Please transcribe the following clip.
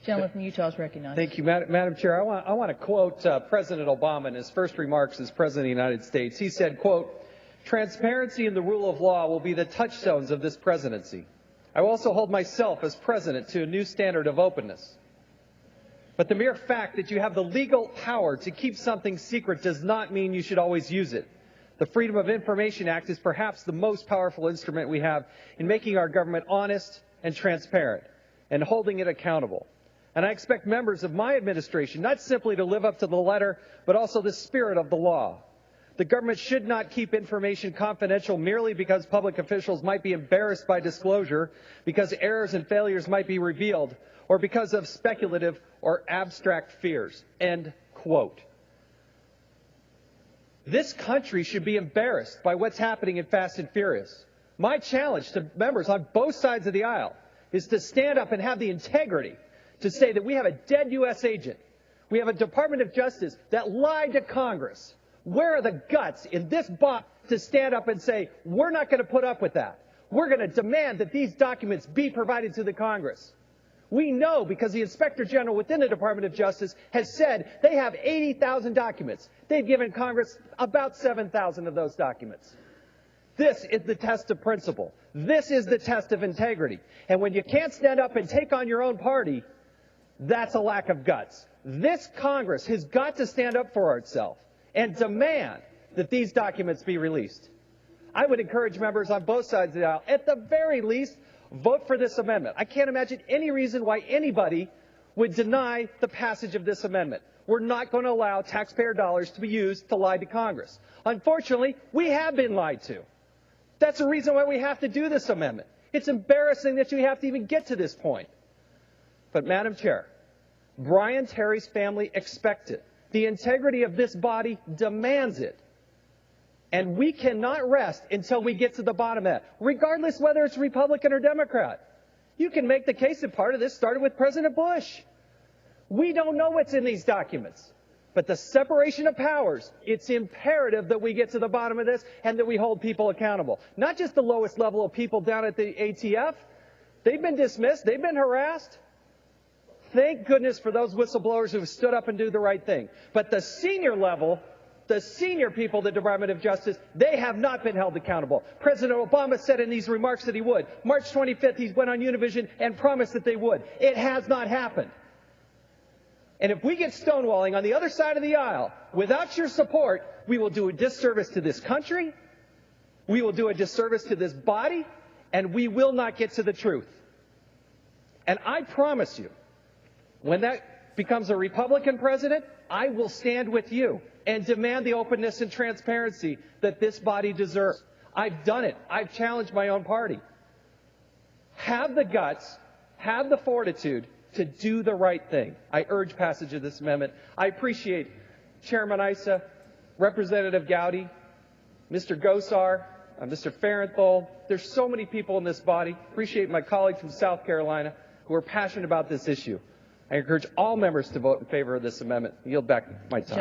Gentleman from Utah is recognized. Thank you, Madam Chair. I want to quote President Obama in his first remarks as President of the United States. He said, quote, "Transparency and the rule of law will be the touchstones of this presidency. I will also hold myself as president to a new standard of openness. But the mere fact that you have the legal power to keep something secret does not mean you should always use it. The Freedom of Information Act is perhaps the most powerful instrument we have in making our government honest and transparent and holding it accountable. And I expect members of my administration not simply to live up to the letter, but also the spirit of the law. The government should not keep information confidential merely because public officials might be embarrassed by disclosure, because errors and failures might be revealed, or because of speculative or abstract fears." End quote. This country should be embarrassed by what's happening in Fast and Furious. My challenge to members on both sides of the aisle is to stand up and have the integrity to say that we have a dead U.S. agent. We have a Department of Justice that lied to Congress. Where are the guts in this body to stand up and say, we're not going to put up with that? We're going to demand that these documents be provided to the Congress. We know because the Inspector General within the Department of Justice has said they have 80,000 documents. They've given Congress about 7,000 of those documents. This is the test of principle. This is the test of integrity. And when you can't stand up and take on your own party, that's a lack of guts. This Congress has got to stand up for itself and demand that these documents be released. I would encourage members on both sides of the aisle, at the very least, vote for this amendment. I can't imagine any reason why anybody would deny the passage of this amendment. We're not going to allow taxpayer dollars to be used to lie to Congress. Unfortunately, we have been lied to. That's the reason why we have to do this amendment. It's embarrassing that you have to even get to this point. But, Madam Chair, Brian Terry's family expects it. The integrity of this body demands it. And we cannot rest until we get to the bottom of that, regardless whether it's Republican or Democrat. You can make the case that part of this started with President Bush. We don't know what's in these documents. But the separation of powers, it's imperative that we get to the bottom of this and that we hold people accountable. Not just the lowest level of people down at the ATF. They've been dismissed. They've been harassed. Thank goodness for those whistleblowers who have stood up and do the right thing. But the senior level, the senior people of the Department of Justice, they have not been held accountable. President Obama said in these remarks that he would. March 25th, he went on Univision and promised that they would. It has not happened. And if we get stonewalling on the other side of the aisle without your support, we will do a disservice to this country, we will do a disservice to this body, and we will not get to the truth. And I promise you, when that becomes a Republican president, I will stand with you and demand the openness and transparency that this body deserves. I've done it. I've challenged my own party. Have the guts, have the fortitude to do the right thing. I urge passage of this amendment. I appreciate Chairman Issa, Representative Gowdy, Mr. Gosar, Mr. Farenthold. There's so many people in this body. Appreciate my colleagues from South Carolina who are passionate about this issue. I encourage all members to vote in favor of this amendment. I yield back my time.